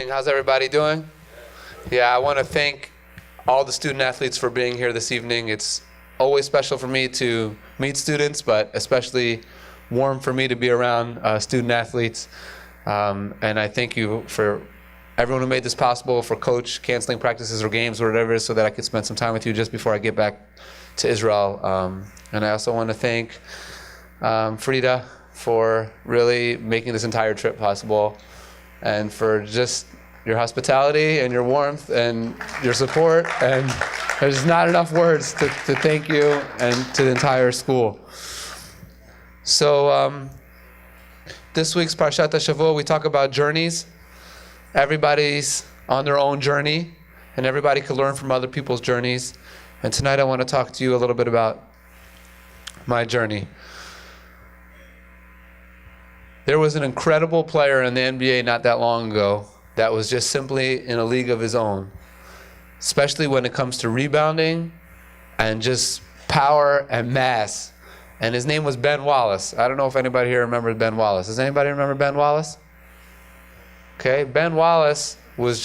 How's everybody doing? Yeah, I want to thank all the student athletes for being here this evening. It's always special for me to meet students, but especially warm for me to be around student athletes. And I thank you for everyone who made this possible, for Coach canceling practices or games or whatever, so that I could spend some time with you just before I get back to Israel. And I also want to thank Frida for really making this entire trip possible, and for just your hospitality and your warmth and your support. And there's not enough words to thank you and to the entire school. So this week's Parshat HaShavua, we talk about journeys. Everybody's on their own journey, and everybody can learn from other people's journeys. And tonight I want to talk to you a little bit about my journey. There was an incredible player in the NBA not that long ago that was just simply in a league of his own, especially when it comes to rebounding and just power and mass. And his name was Ben Wallace. I don't know if anybody here remembers Ben Wallace. Does anybody remember Ben Wallace? Okay, Ben Wallace was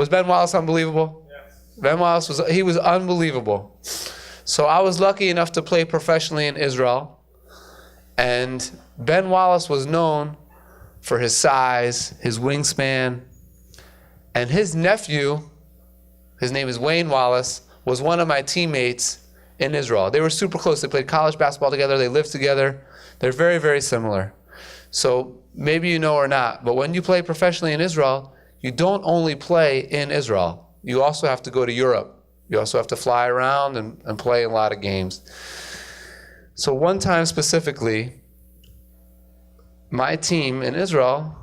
Ben Wallace unbelievable? Yes. Ben Wallace was unbelievable. So I was lucky enough to play professionally in Israel, and Ben Wallace was known for his size, his wingspan, and his nephew, his name is Wayne Wallace, was one of my teammates in Israel. They were super close. They played college basketball together. They lived together. They're very, very similar. So maybe you know or not, but when you play professionally in Israel, you don't only play in Israel. You also have to go to Europe. You also have to fly around and play a lot of games. So one time specifically, my team in Israel,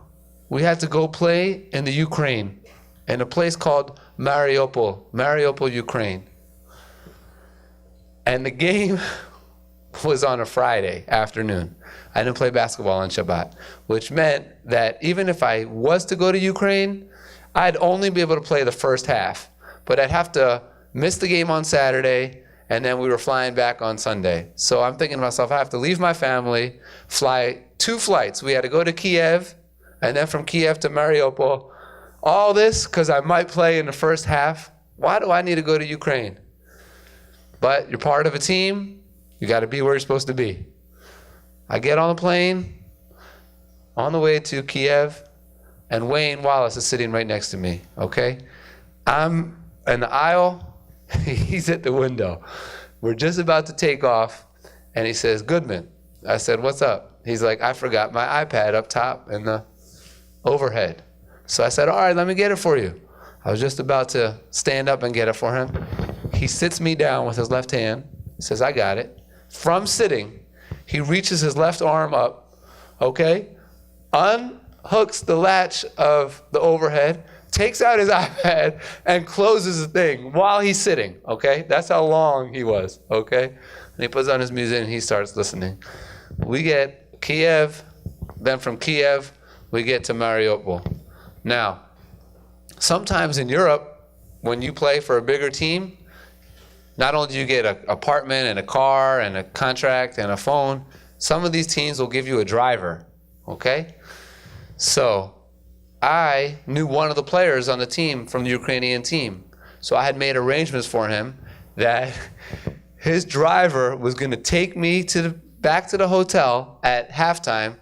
we had to go play in the Ukraine, in a place called Mariupol, Ukraine. And the game was on a Friday afternoon. I didn't play basketball on Shabbat, which meant that even if I was to go to Ukraine, I'd only be able to play the first half. But I'd have to miss the game on Saturday, and then we were flying back on Sunday. So I'm thinking to myself, I have to leave my family, fly 2 flights. We had to go to Kiev, and then from Kiev to Mariupol. All this because I might play in the first half. Why do I need to go to Ukraine? But you're part of a team. You got to be where you're supposed to be. I get on the plane, on the way to Kiev, and Wayne Wallace is sitting right next to me, okay? I'm in the aisle. He's at the window. We're just about to take off, and he says, "Goodman." I said, "What's up?" He's like, "I forgot my iPad up top in the overhead." So I said, "All right, let me get it for you." I was just about to stand up and get it for him. He sits me down with his left hand. He says, "I got it." From sitting, he reaches his left arm up, okay, unhooks the latch of the overhead, takes out his iPad, and closes the thing while he's sitting, okay? That's how long he was, okay? And he puts on his music and he starts listening. We get Kiev, then from Kiev, we get to Mariupol. Now, sometimes in Europe, when you play for a bigger team, not only do you get an apartment and a car and a contract and a phone, some of these teams will give you a driver, okay? So I knew one of the players on the team from the Ukrainian team. So I had made arrangements for him that his driver was going to take me back to the hotel at halftime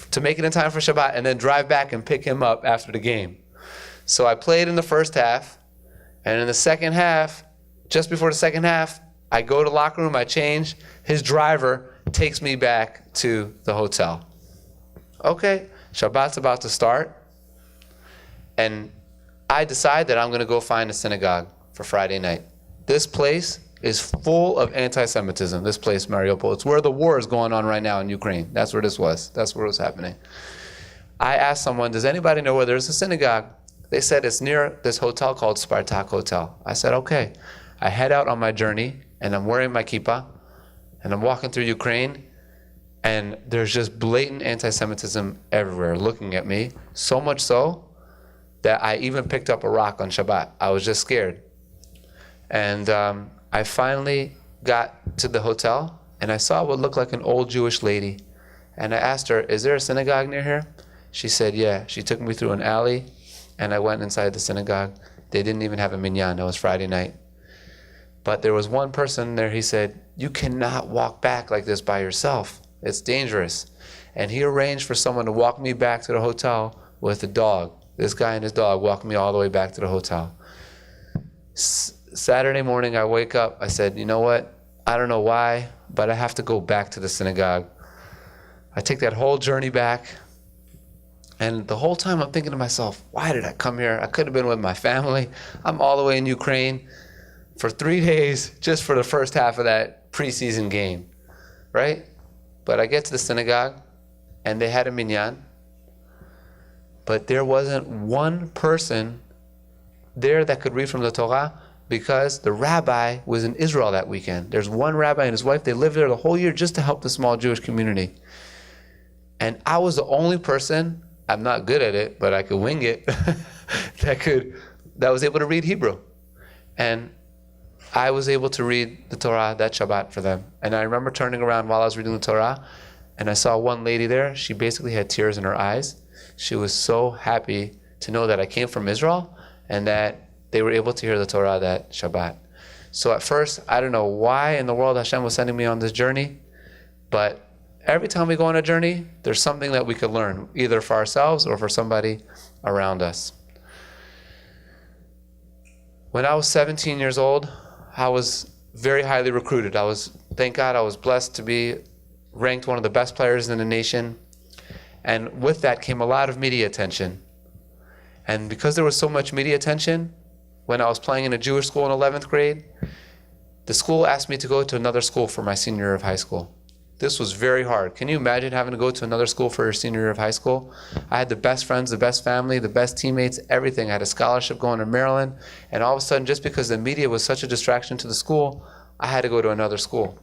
to make it in time for Shabbat, and then drive back and pick him up after the game. So I played in the first half, and in the second half, just before the second half, I go to the locker room, I change. His driver takes me back to the hotel. Okay, Shabbat's about to start, and I decide that I'm going to go find a synagogue for Friday night. This place is full of anti-Semitism, this place, Mariupol. It's where the war is going on right now in Ukraine. That's where this was. That's where it was happening. I asked someone, does anybody know where there's a synagogue? They said it's near this hotel called Spartak Hotel. I said, okay. I head out on my journey, and I'm wearing my kippah, and I'm walking through Ukraine, and there's just blatant anti-Semitism everywhere looking at me, so much so that I even picked up a rock on Shabbat. I was just scared. And I finally got to the hotel, and I saw what looked like an old Jewish lady. And I asked her, is there a synagogue near here? She said, yeah. She took me through an alley, and I went inside the synagogue. They didn't even have a minyan. It was Friday night. But there was one person there, he said, you cannot walk back like this by yourself. It's dangerous. And he arranged for someone to walk me back to the hotel with a dog. This guy and his dog walked me all the way back to the hotel. Saturday morning, I wake up. I said, you know what? I don't know why, but I have to go back to the synagogue. I take that whole journey back. And the whole time I'm thinking to myself, why did I come here? I could have been with my family. I'm all the way in Ukraine for 3 days just for the first half of that preseason game, right? But I get to the synagogue, and they had a minyan. But there wasn't one person there that could read from the Torah because the rabbi was in Israel that weekend. There's one rabbi and his wife. They lived there the whole year just to help the small Jewish community. And I was the only person, I'm not good at it, but I could wing it, that was able to read Hebrew. And I was able to read the Torah that Shabbat for them. And I remember turning around while I was reading the Torah, and I saw one lady there. She basically had tears in her eyes. She was so happy to know that I came from Israel and that they were able to hear the Torah that Shabbat. So at first, I don't know why in the world Hashem was sending me on this journey, but every time we go on a journey, there's something that we could learn, either for ourselves or for somebody around us. When I was 17 years old, I was very highly recruited. Thank God, I was blessed to be ranked one of the best players in the nation. And with that came a lot of media attention. And because there was so much media attention, when I was playing in a Jewish school in 11th grade, the school asked me to go to another school for my senior year of high school. This was very hard. Can you imagine having to go to another school for your senior year of high school? I had the best friends, the best family, the best teammates, everything. I had a scholarship going to Maryland, and all of a sudden, just because the media was such a distraction to the school, I had to go to another school.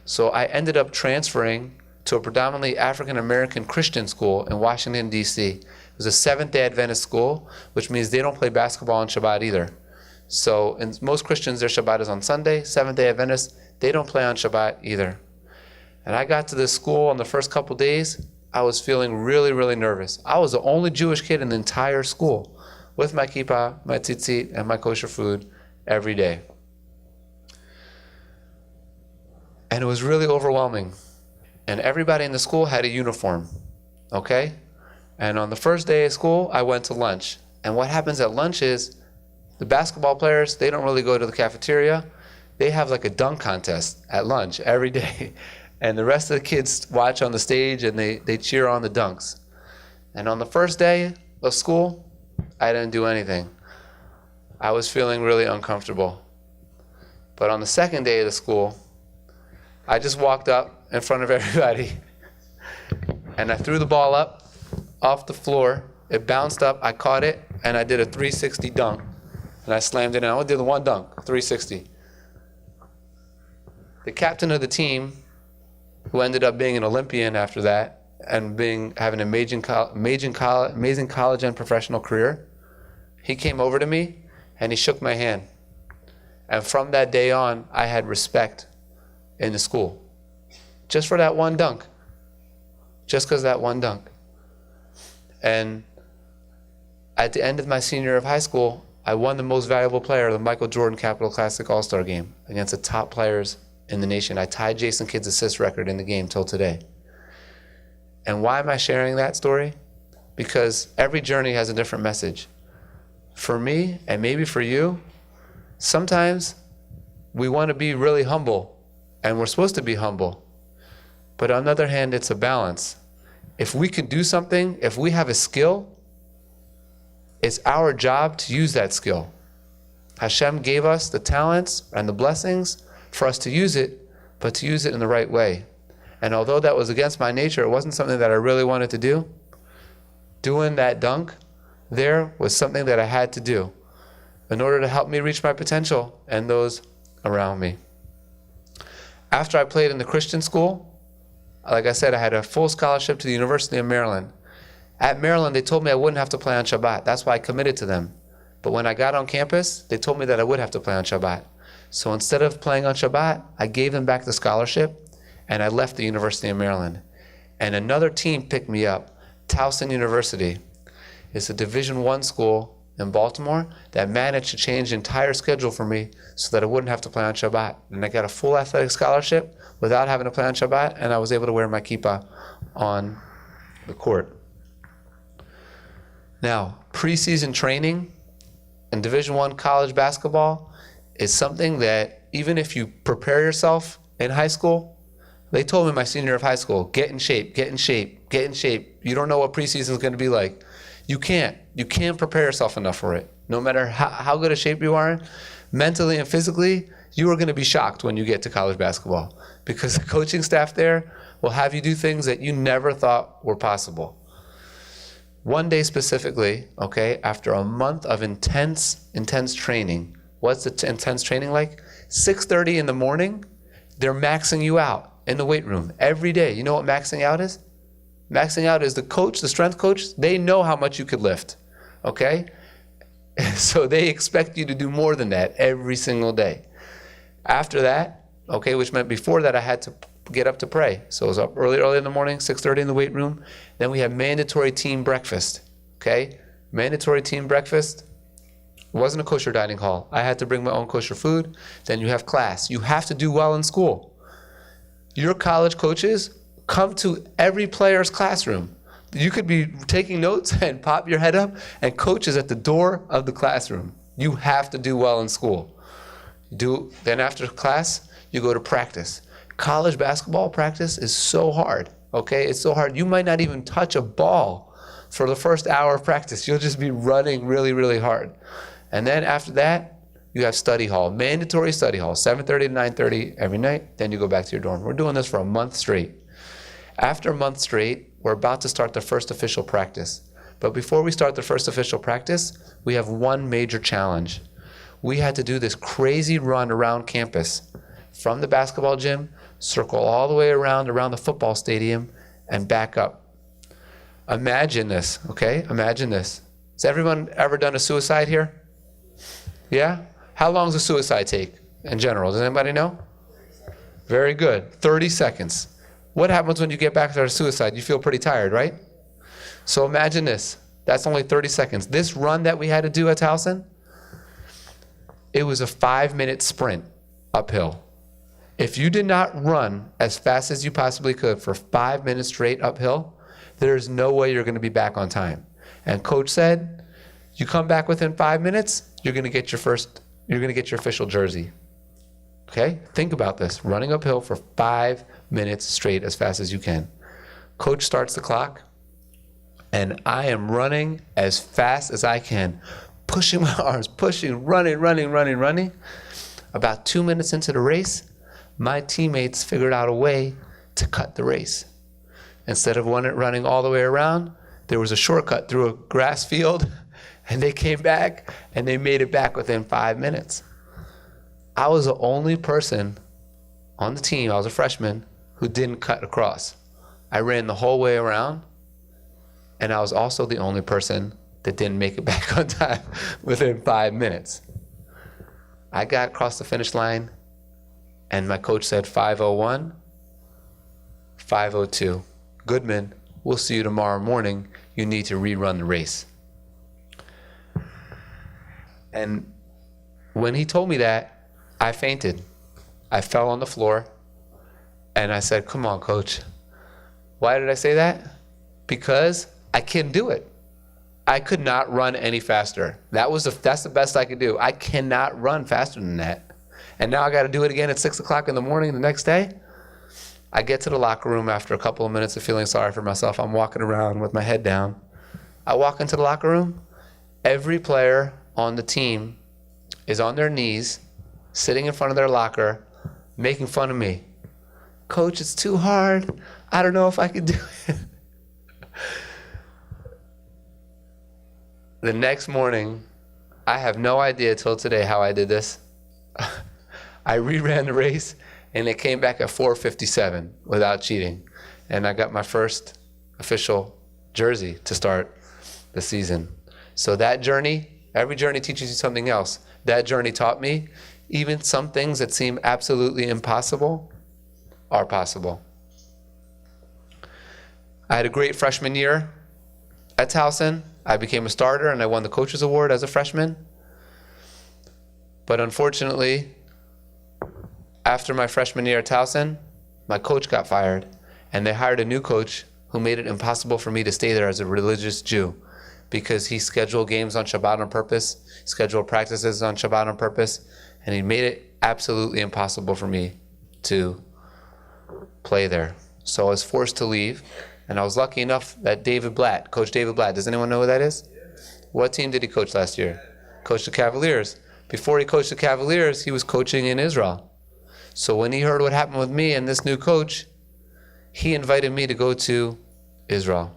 So I ended up transferring to a predominantly African-American Christian school in Washington, D.C. It was a Seventh-day Adventist school, which means they don't play basketball on Shabbat either. So in most Christians, their Shabbat is on Sunday. Seventh-day Adventists, they don't play on Shabbat either. And I got to this school on the first couple days, I was feeling really, really nervous. I was the only Jewish kid in the entire school with my kippah, my tzitzit, and my kosher food every day. And it was really overwhelming. And everybody in the school had a uniform, okay? And on the first day of school, I went to lunch. And what happens at lunch is the basketball players, they don't really go to the cafeteria. They have like a dunk contest at lunch every day. And the rest of the kids watch on the stage and they cheer on the dunks. And on the first day of school, I didn't do anything. I was feeling really uncomfortable. But on the second day of the school, I just walked up in front of everybody and I threw the ball up off the floor. It bounced up, I caught it, and I did a 360 dunk. And I slammed it in. I only did the one dunk, 360. The captain of the team, who ended up being an Olympian after that and having an amazing college and professional career, he came over to me and he shook my hand. And from that day on, I had respect in the school. Just for that one dunk. Just because that one dunk. And at the end of my senior year of high school, I won the most valuable player of the Michael Jordan Capital Classic All-Star Game against the top players in the nation. I tied Jason Kidd's assist record in the game till today. And why am I sharing that story? Because every journey has a different message. For me, and maybe for you, sometimes we want to be really humble, and we're supposed to be humble. But on the other hand, it's a balance. If we can do something, if we have a skill, it's our job to use that skill. Hashem gave us the talents and the blessings for us to use it, but to use it in the right way. And although that was against my nature, it wasn't something that I really wanted to do. Doing that dunk there was something that I had to do in order to help me reach my potential and those around me. After I played in the Christian school, like I said, I had a full scholarship to the University of Maryland. At Maryland, they told me I wouldn't have to play on Shabbat. That's why I committed to them. But when I got on campus, they told me that I would have to play on Shabbat. So instead of playing on Shabbat, I gave them back the scholarship, and I left the University of Maryland. And another team picked me up, Towson University is a Division I school in Baltimore that managed to change the entire schedule for me so that I wouldn't have to play on Shabbat. And I got a full athletic scholarship without having to play on Shabbat, and I was able to wear my kippah on the court. Now, preseason training in Division I college basketball is something that even if you prepare yourself in high school, they told me my senior year of high school, get in shape, get in shape, get in shape. You don't know what preseason is going to be like. You can't prepare yourself enough for it. No matter how good a shape you are in, mentally and physically, you are going to be shocked when you get to college basketball because the coaching staff there will have you do things that you never thought were possible. One day specifically, okay, after a month of intense training, what's the intense training like? 6:30 in the morning, they're maxing you out in the weight room every day. You know what maxing out is? Maxing out is the coach, the strength coach, they know how much you could lift, okay? So they expect you to do more than that every single day. After that, okay, which meant before that I had to get up to pray. So it was up early in the morning, 6:30 in the weight room. Then we had mandatory team breakfast, okay? Mandatory team breakfast. It wasn't a kosher dining hall. I had to bring my own kosher food. Then you have class. You have to do well in school. Your college coaches come to every player's classroom. You could be taking notes and pop your head up, and coach is at the door of the classroom. You have to do well in school. Then after class, you go to practice. College basketball practice is so hard, okay? It's so hard. You might not even touch a ball for the first hour of practice. You'll just be running really, really hard. And then after that, you have study hall, mandatory study hall, 7:30 to 9:30 every night. Then you go back to your dorm. We're doing this for a month straight. After a month straight, we're about to start the first official practice. But before we start the first official practice, we have one major challenge. We had to do this crazy run around campus from the basketball gym, circle all the way around the football stadium, and back up. Imagine this, okay? Imagine this. Has everyone ever done a suicide here? Yeah? How long does a suicide take in general? Does anybody know? Very good. 30 seconds. What happens when you get back to a suicide? You feel pretty tired, right? So imagine this. That's only 30 seconds. This run that we had to do at Towson, it was a 5-minute sprint uphill. If you did not run as fast as you possibly could for 5 minutes straight uphill, there's no way you're going to be back on time. And coach said, you come back within 5 minutes, you're going to get your official jersey. Okay? Think about this. Running uphill for 5 minutes straight as fast as you can. Coach starts the clock, and I am running as fast as I can, pushing my arms, running. About 2 minutes into the race, my teammates figured out a way to cut the race. Instead of running all the way around, there was a shortcut through a grass field, and they came back, and they made it back within 5 minutes. I was the only person on the team, I was a freshman, who didn't cut across. I ran the whole way around, and I was also the only person that didn't make it back on time within 5 minutes. I got across the finish line, and my coach said 5:01, 5:02. Goodman, we'll see you tomorrow morning. You need to rerun the race. And when he told me that, I fainted. I fell on the floor, and I said, come on, coach. Why did I say that? Because I can't do it. I could not run any faster. That's the best I could do. I cannot run faster than that. And now I got to do it again at 6 o'clock in the morning the next day. I get to the locker room after a couple of minutes of feeling sorry for myself. I'm walking around with my head down. I walk into the locker room. Every player on the team is on their knees, sitting in front of their locker, making fun of me. Coach, it's too hard. I don't know if I can do it. The next morning, I have no idea till today how I did this. I reran the race, and it came back at 4:57 without cheating. And I got my first official jersey to start the season. So that journey, every journey teaches you something else. That journey taught me even some things that seem absolutely impossible are possible. I had a great freshman year at Towson. I became a starter and I won the coach's award as a freshman. But unfortunately, after my freshman year at Towson, my coach got fired and they hired a new coach who made it impossible for me to stay there as a religious Jew because he scheduled games on Shabbat on purpose, scheduled practices on Shabbat on purpose, and he made it absolutely impossible for me to play there. So I was forced to leave, and I was lucky enough that David Blatt, Coach David Blatt, does anyone know who that is? What team did he coach last year? Coached the Cavaliers. Before he coached the Cavaliers, he was coaching in Israel. So when he heard what happened with me and this new coach, he invited me to go to Israel.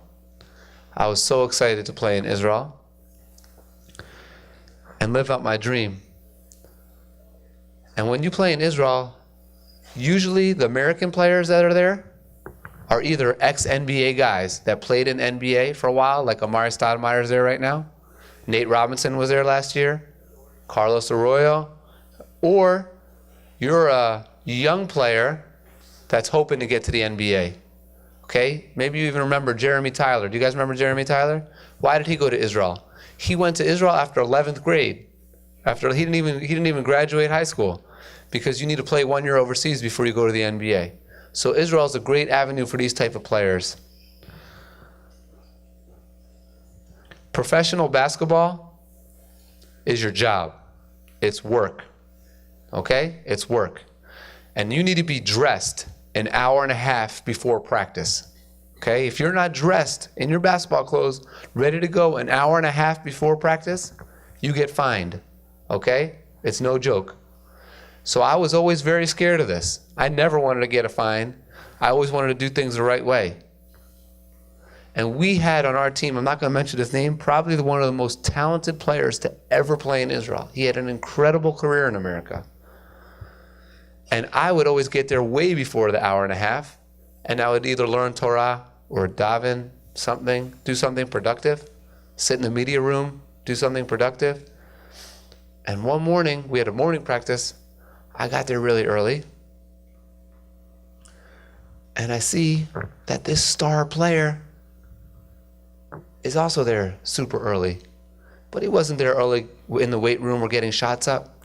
I was so excited to play in Israel and live out my dream. And when you play in Israel, usually the American players that are there are either ex-NBA guys that played in NBA for a while, like Amari Stoudemire is there right now. Nate Robinson was there last year. Carlos Arroyo. Or you're a young player that's hoping to get to the NBA. Okay? Maybe you even remember Jeremy Tyler. Do you guys remember Jeremy Tyler? Why did he go to Israel? He went to Israel after 11th grade. After he didn't even graduate high school, because you need to play 1 year overseas before you go to the NBA. So Israel is a great avenue for these type of players. Professional basketball is your job. It's work. Okay? It's work. And you need to be dressed an hour and a half before practice. Okay? If you're not dressed in your basketball clothes, ready to go an hour and a half before practice, you get fined. Okay? It's no joke. So I was always very scared of this. I never wanted to get a fine. I always wanted to do things the right way. And we had on our team, I'm not going to mention his name, probably one of the most talented players to ever play in Israel. He had an incredible career in America. And I would always get there way before the hour and a half, and I would either learn Torah or daven something, do something productive, sit in the media room, do something productive. And one morning, we had a morning practice. I got there really early. And I see that this star player is also there super early. But he wasn't there early in the weight room or getting shots up.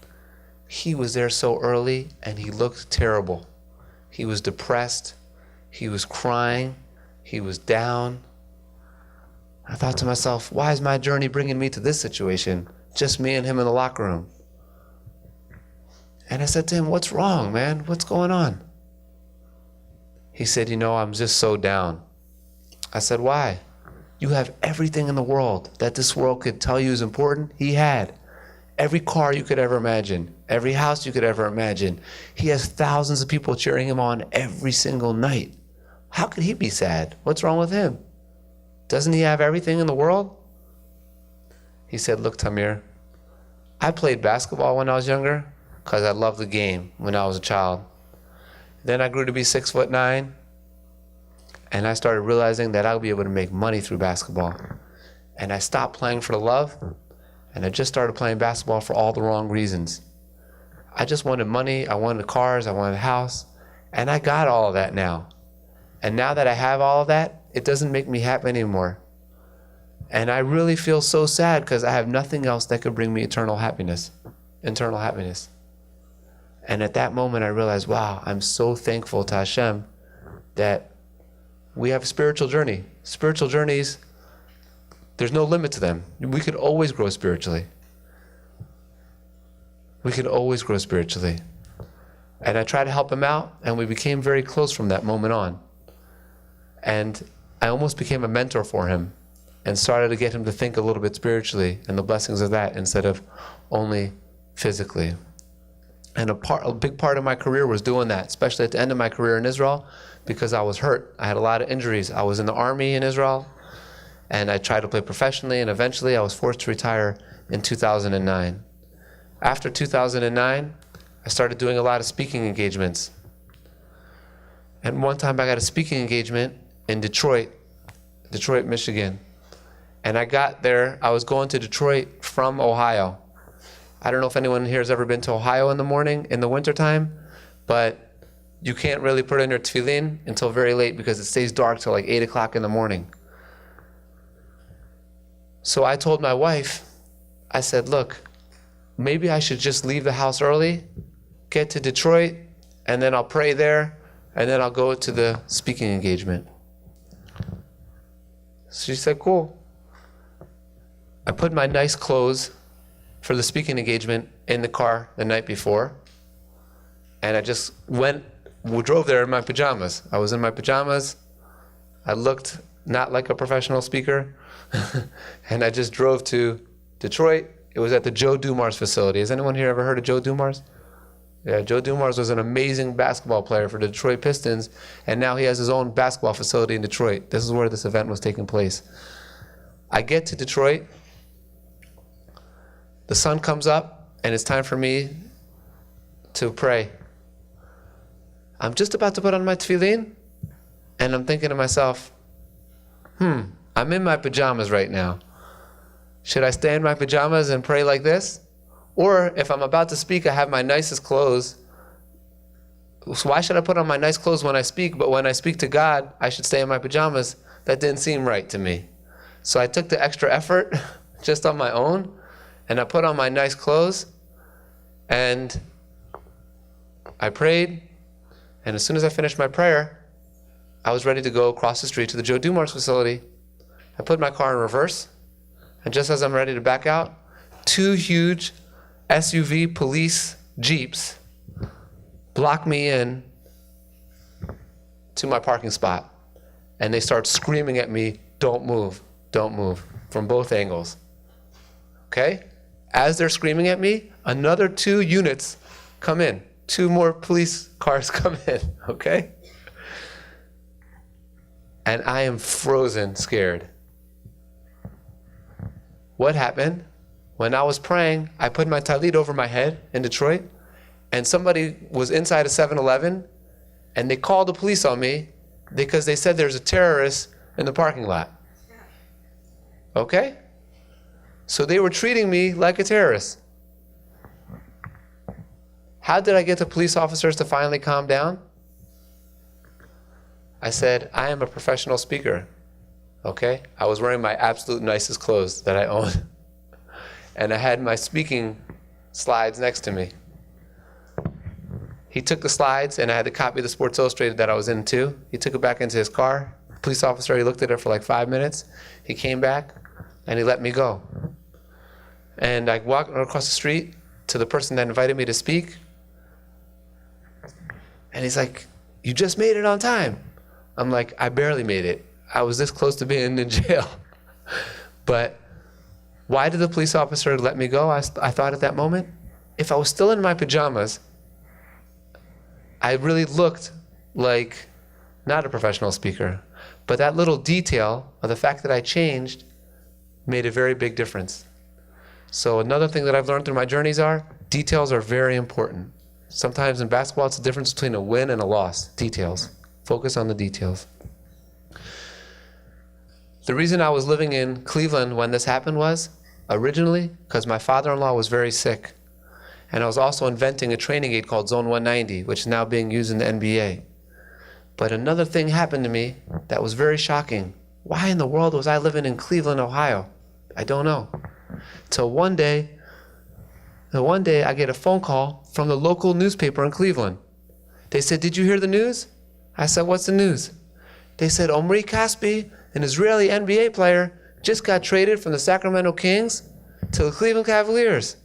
He was there so early and he looked terrible. He was depressed. He was crying. He was down. I thought to myself, why is my journey bringing me to this situation? Just me and him in the locker room. And I said to him, what's wrong, man? What's going on? He said, I'm just so down. I said, why? You have everything in the world that this world could tell you is important. He had every car you could ever imagine, every house you could ever imagine. He has thousands of people cheering him on every single night. How could he be sad? What's wrong with him? Doesn't he have everything in the world? He said, look, Tamir, I played basketball when I was younger because I loved the game when I was a child. Then I grew to be 6'9", and I started realizing that I'll be able to make money through basketball. And I stopped playing for the love, and I just started playing basketball for all the wrong reasons. I just wanted money, I wanted cars, I wanted a house, and I got all of that now. And now that I have all of that, it doesn't make me happy anymore. And I really feel so sad because I have nothing else that could bring me eternal happiness. And at that moment I realized, wow, I'm so thankful to Hashem that we have a spiritual journey. Spiritual journeys, there's no limit to them. We could always grow spiritually. We could always grow spiritually. And I tried to help him out, and we became very close from that moment on. And I almost became a mentor for him and started to get him to think a little bit spiritually and the blessings of that instead of only physically. And a big part of my career was doing that, especially at the end of my career in Israel, because I was hurt. I had a lot of injuries. I was in the army in Israel, and I tried to play professionally, and eventually I was forced to retire in 2009. After 2009, I started doing a lot of speaking engagements. And one time I got a speaking engagement in Detroit, Michigan. And I got there, I was going to Detroit from Ohio. I don't know if anyone here has ever been to Ohio in the morning, in the wintertime, but you can't really put in your tefillin until very late because it stays dark till like 8 o'clock in the morning. So I told my wife, I said, look, maybe I should just leave the house early, get to Detroit, and then I'll pray there, and then I'll go to the speaking engagement. She said, cool. I put my nice clothes for the speaking engagement in the car the night before, and I just drove there in my pajamas. I was in my pajamas. I looked not like a professional speaker, and I just drove to Detroit. It was at the Joe Dumars facility. Has anyone here ever heard of Joe Dumars? Yeah, Joe Dumars was an amazing basketball player for the Detroit Pistons, and now he has his own basketball facility in Detroit. This is where this event was taking place. I get to Detroit. The sun comes up, and it's time for me to pray. I'm just about to put on my tefillin, and I'm thinking to myself, I'm in my pajamas right now. Should I stay in my pajamas and pray like this? Or if I'm about to speak, I have my nicest clothes. So why should I put on my nice clothes when I speak, but when I speak to God, I should stay in my pajamas? That didn't seem right to me. So I took the extra effort just on my own, and I put on my nice clothes, and I prayed, and as soon as I finished my prayer, I was ready to go across the street to the Joe Dumars facility. I put my car in reverse, and just as I'm ready to back out, 2 huge SUV police Jeeps block me in to my parking spot, and they start screaming at me, don't move, from both angles. Okay? As they're screaming at me, another 2 units come in. 2 more police cars come in, okay? And I am frozen scared. What happened? When I was praying, I put my talit over my head in Detroit, and somebody was inside a 7-Eleven, and they called the police on me because they said there's a terrorist in the parking lot. Okay? So they were treating me like a terrorist. How did I get the police officers to finally calm down? I said, I am a professional speaker. Okay? I was wearing my absolute nicest clothes that I own. And I had my speaking slides next to me. He took the slides, and I had the copy of the Sports Illustrated that I was in too. He took it back into his car. Police officer, he looked at it for like 5 minutes. He came back, and he let me go. And I walked across the street to the person that invited me to speak. And he's like, you just made it on time. I'm like, I barely made it. I was this close to being in jail. But why did the police officer let me go? I thought at that moment, if I was still in my pajamas, I really looked like not a professional speaker. But that little detail of the fact that I changed made a very big difference. So another thing that I've learned through my journeys are, details are very important. Sometimes in basketball, it's the difference between a win and a loss. Details. Focus on the details. The reason I was living in Cleveland when this happened was, originally, because my father-in-law was very sick. And I was also inventing a training aid called Zone 190, which is now being used in the NBA. But another thing happened to me that was very shocking. Why in the world was I living in Cleveland, Ohio? I don't know. Till one day I get a phone call from the local newspaper in Cleveland. They said, did you hear the news? I said, what's the news? They said, Omri Caspi, an Israeli NBA player, just got traded from the Sacramento Kings to the Cleveland Cavaliers.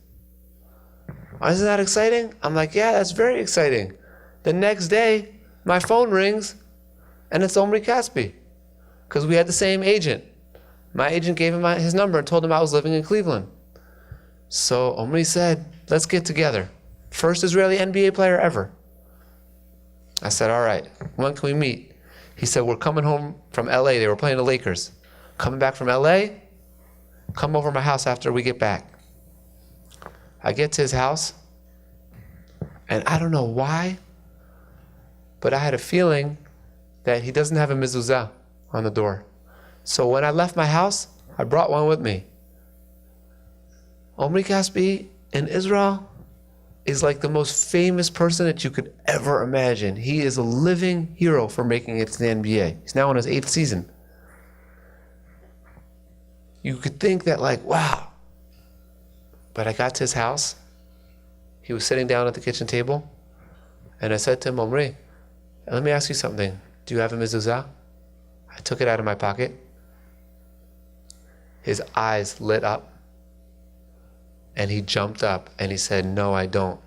Isn't that exciting? I'm like, yeah, that's very exciting. The next day, my phone rings, and it's Omri Caspi, because we had the same agent. My agent gave him his number and told him I was living in Cleveland. So Omri said, let's get together. First Israeli NBA player ever. I said, all right, when can we meet? He said, we're coming home from LA. They were playing the Lakers. Coming back from LA, come over to my house after we get back. I get to his house, and I don't know why, but I had a feeling that he doesn't have a mezuzah on the door. So when I left my house, I brought one with me. Omri Caspi in Israel is like the most famous person that you could ever imagine. He is a living hero for making it to the NBA. He's now in his 8th season. You could think that like, wow. But I got to his house. He was sitting down at the kitchen table. And I said to him, Omri, let me ask you something. Do you have a mezuzah? I took it out of my pocket. His eyes lit up. And he jumped up and he said, no, I don't.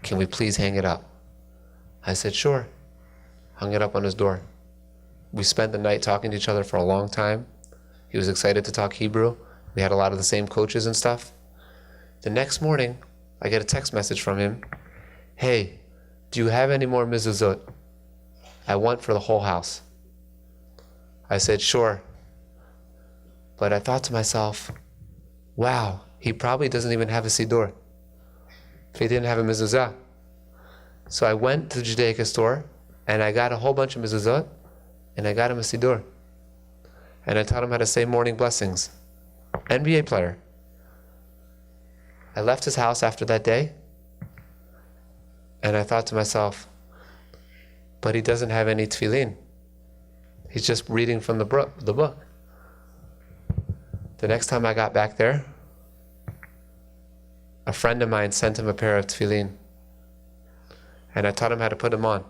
Can we please hang it up? I said, sure. Hung it up on his door. We spent the night talking to each other for a long time. He was excited to talk Hebrew. We had a lot of the same coaches and stuff. The next morning, I get a text message from him. Hey, do you have any more mezuzot? I want for the whole house. I said, sure. But I thought to myself, wow, he probably doesn't even have a siddur if he didn't have a mezuzah. So I went to the Judaica store and I got a whole bunch of mezuzot and I got him a siddur. And I taught him how to say morning blessings. NBA player. I left his house after that day and I thought to myself, but he doesn't have any tefillin. He's just reading from the book. The next time I got back there, a friend of mine sent him a pair of tefillin and I taught him how to put them on.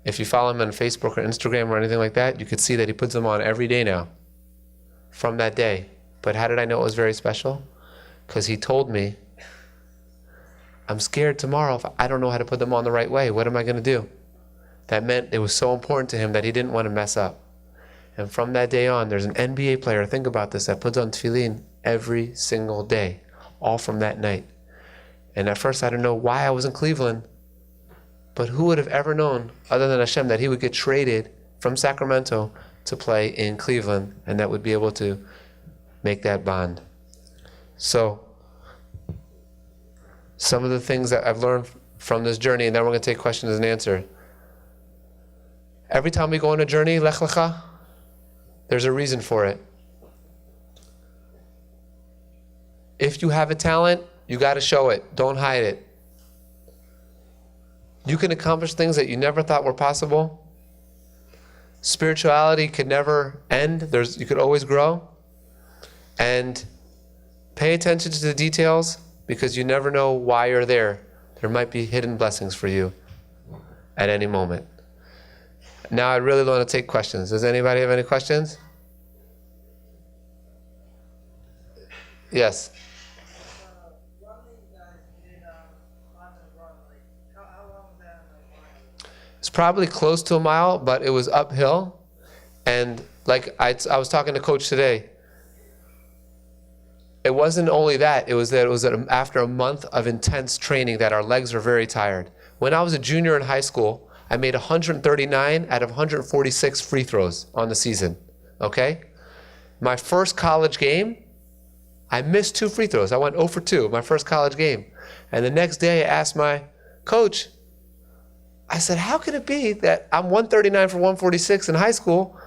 If you follow him on Facebook or Instagram or anything like that, you could see that he puts them on every day now from that day. But how did I know it was very special? Because he told me, I'm scared tomorrow if I don't know how to put them on the right way. What am I going to do? That meant it was so important to him that he didn't want to mess up. And from that day on, there's an NBA player, think about this, that puts on tefillin every single day, all from that night. And at first I didn't know why I was in Cleveland, but who would have ever known, other than Hashem, that he would get traded from Sacramento to play in Cleveland, and that would be able to make that bond. So, some of the things that I've learned from this journey, and then we're going to take questions and answers. Every time we go on a journey, Lech Lecha, there's a reason for it. If you have a talent, you got to show it. Don't hide it. You can accomplish things that you never thought were possible. Spirituality could never end. You could always grow. And pay attention to the details because you never know why you're there. There might be hidden blessings for you at any moment. Now I really want to take questions. Does anybody have any questions? Yes. It's probably close to a mile, but it was uphill. And like I was talking to Coach today, it wasn't only that, it was after a month of intense training that our legs were very tired. When I was a junior in high school, I made 139 out of 146 free throws on the season, okay? My first college game, I missed 2 free throws. I went 0 for 2, my first college game. And the next day I asked my coach, I said, how can it be that I'm 139 for 146 in high school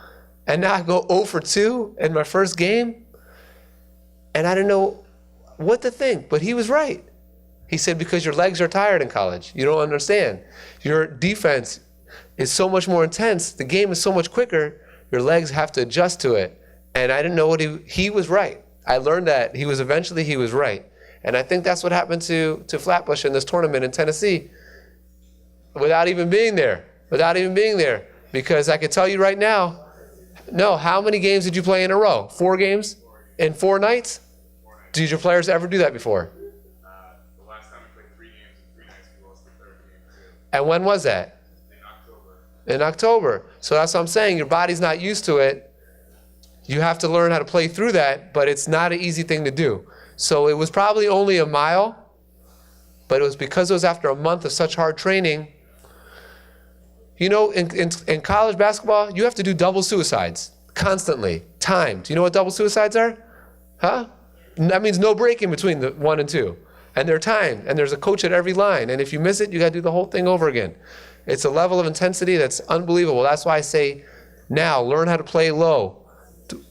and now I go 0 for 2 in my first game? And I didn't know what to think, but he was right. He said, because your legs are tired in college. You don't understand. Your defense is so much more intense. The game is so much quicker. Your legs have to adjust to it. And I didn't know what he was right. I learned that he was right. And I think that's what happened to Flatbush in this tournament in Tennessee. Without even being there. Because I can tell you right now, no, how many games did you play in a row? 4 games? In 4 nights? Did your players ever do that before? The last time we played 3 games in 3 nights, we lost the 3rd game too. And when was that? In October. So that's what I'm saying, your body's not used to it. You have to learn how to play through that, but it's not an easy thing to do. So it was probably only a mile, but it was because it was after a month of such hard training. You know, in college basketball, you have to do double suicides constantly, timed. You know what double suicides are? Huh? That means no break in between the 1 and 2. And they're timed, and there's a coach at every line. And if you miss it, you got to do the whole thing over again. It's a level of intensity that's unbelievable. That's why I say now, learn how to play low.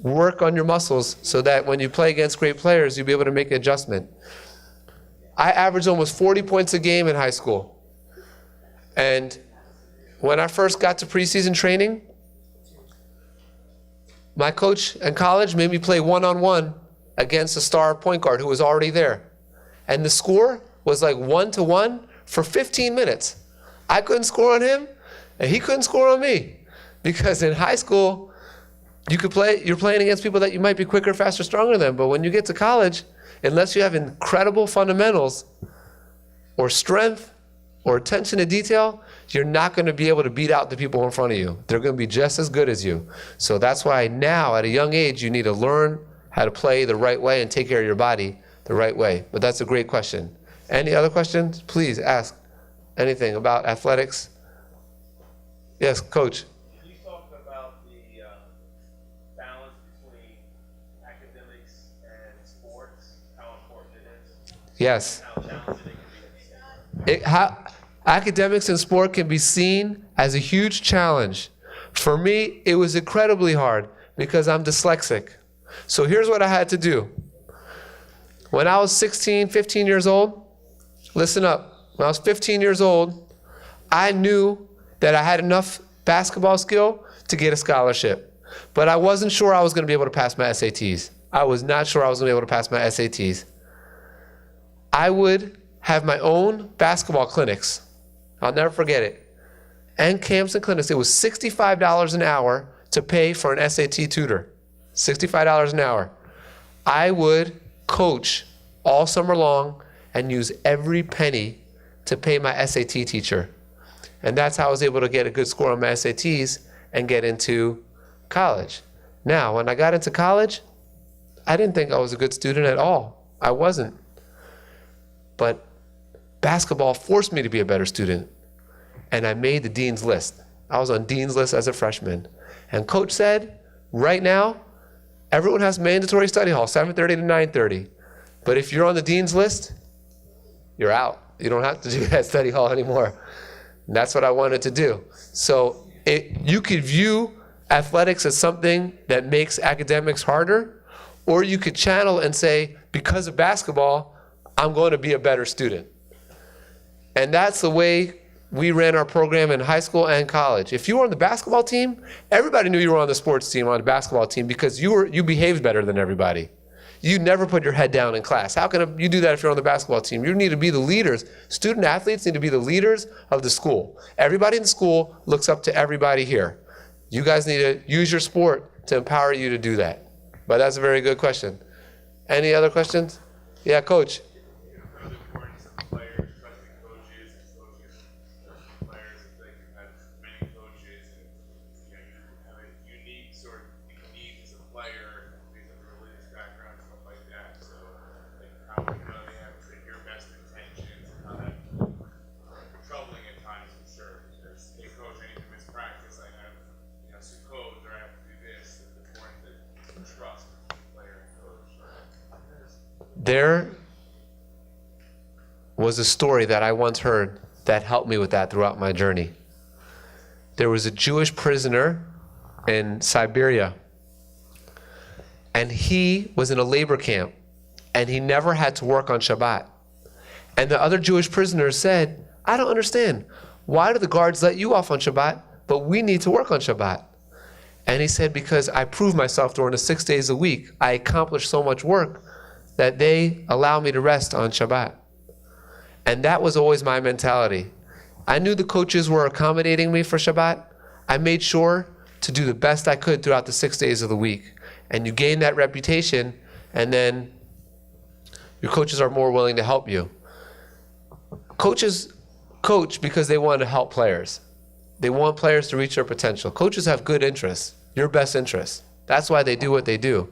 Work on your muscles so that when you play against great players, you'll be able to make an adjustment. I averaged almost 40 points a game in high school. And when I first got to preseason training, my coach in college made me play one-on-one against a star point guard who was already there. And the score was like 1-1 for 15 minutes. I couldn't score on him, and he couldn't score on me. Because in high school, you're playing against people that you might be quicker, faster, stronger than. But when you get to college, unless you have incredible fundamentals or strength or attention to detail, you're not going to be able to beat out the people in front of you. They're going to be just as good as you. So that's why now, at a young age, you need to learn how to play the right way and take care of your body the right way. But that's a great question. Any other questions? Please ask anything about athletics. Yes, Coach. You talked about the balance between academics and sports, how important it is, Yes. how challenging it can be. Academics and sport can be seen as a huge challenge. For me, it was incredibly hard because I'm dyslexic. So here's what I had to do. When I was 16, 15 years old, listen up. When I was 15 years old, I knew that I had enough basketball skill to get a scholarship. But I wasn't sure I was going to be able to pass my SATs. I was not sure I was going to be able to pass my SATs. I would have my own basketball clinics. I'll never forget it. And camps and clinics. It was $65 an hour to pay for an SAT tutor. $65 an hour. I would coach all summer long and use every penny to pay my SAT teacher. And that's how I was able to get a good score on my SATs and get into college. Now, when I got into college, I didn't think I was a good student at all. I wasn't. But basketball forced me to be a better student. And I made the dean's list. I was on dean's list as a freshman. And coach said, right now, everyone has mandatory study hall, 7:30 to 9:30. But if you're on the dean's list, you're out. You don't have to do that study hall anymore. And that's what I wanted to do. So you could view athletics as something that makes academics harder, or you could channel and say, because of basketball, I'm going to be a better student. And that's the way we ran our program in high school and college. If you were on the basketball team, everybody knew you were on the sports team, on the basketball team, because you behaved better than everybody. You never put your head down in class. How can you do that if you're on the basketball team? You need to be the leaders. Student athletes need to be the leaders of the school. Everybody in the school looks up to everybody here. You guys need to use your sport to empower you to do that. But that's a very good question. Any other questions? Yeah, Coach. The importance of players, trusting coaches, and coaches trusting players. It's like you have many coaches, and you have a unique sort of needs as a player, based on your religious background, stuff like that. So, like, how they have your best intentions, and how that troubling at times, I'm sure. There's, hey, coach, I need to miss practice. I have, some codes, or I have to do this. It's important to trust the player and coach. There was a story that I once heard that helped me with that throughout my journey. There was a Jewish prisoner in Siberia, and he was in a labor camp, and he never had to work on Shabbat. And the other Jewish prisoners said, I don't understand. Why do the guards let you off on Shabbat, but we need to work on Shabbat? And he said, because I prove myself during the 6 days a week. I accomplish so much work that they allow me to rest on Shabbat. And that was always my mentality. I knew the coaches were accommodating me for Shabbat. I made sure to do the best I could throughout the 6 days of the week. And you gain that reputation, and then your coaches are more willing to help you. Coaches coach because they want to help players. They want players to reach their potential. Coaches have good interests, your best interests. That's why they do what they do.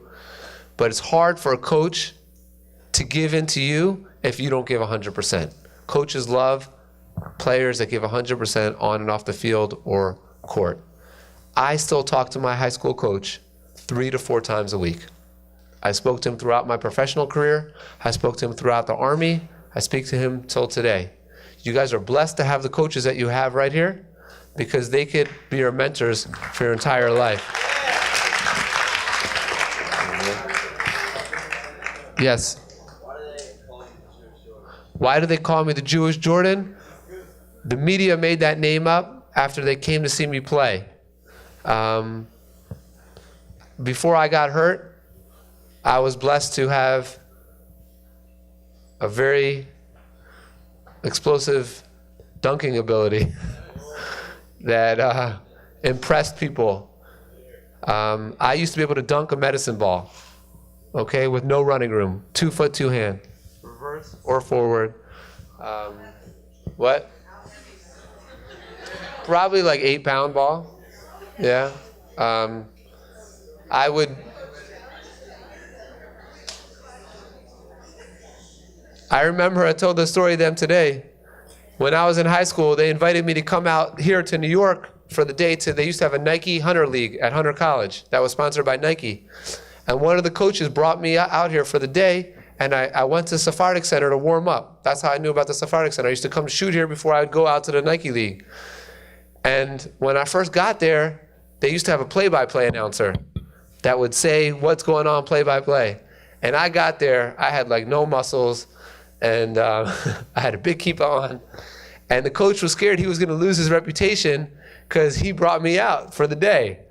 But it's hard for a coach to give in to you if you don't give 100%. Coaches love players that give 100% on and off the field or court. I still talk to my high school coach 3 to 4 times a week. I spoke to him throughout my professional career. I spoke to him throughout the Army. I speak to him till today. You guys are blessed to have the coaches that you have right here, because they could be your mentors for your entire life. Yes? Why do they call me the Jewish Jordan? The media made that name up after they came to see me play. before I got hurt, I was blessed to have a very explosive dunking ability that impressed people. I used to be able to dunk a medicine ball, okay, with no running room, 2 foot, 2 hand, reverse or forward. What? Probably like 8-pound ball. Yeah. I remember I told the story to them today. When I was in high school, they invited me to come out here to New York for the day. They used to have a Nike Hunter League at Hunter College that was sponsored by Nike. And one of the coaches brought me out here for the day, and I went to Sephardic Center to warm up. That's how I knew about the Sephardic Center. I used to come shoot here before I would go out to the Nike League. And when I first got there, they used to have a play-by-play announcer that would say what's going on play-by-play. And I got there, I had like no muscles, and I had a big kippah on. And the coach was scared he was gonna lose his reputation because he brought me out for the day.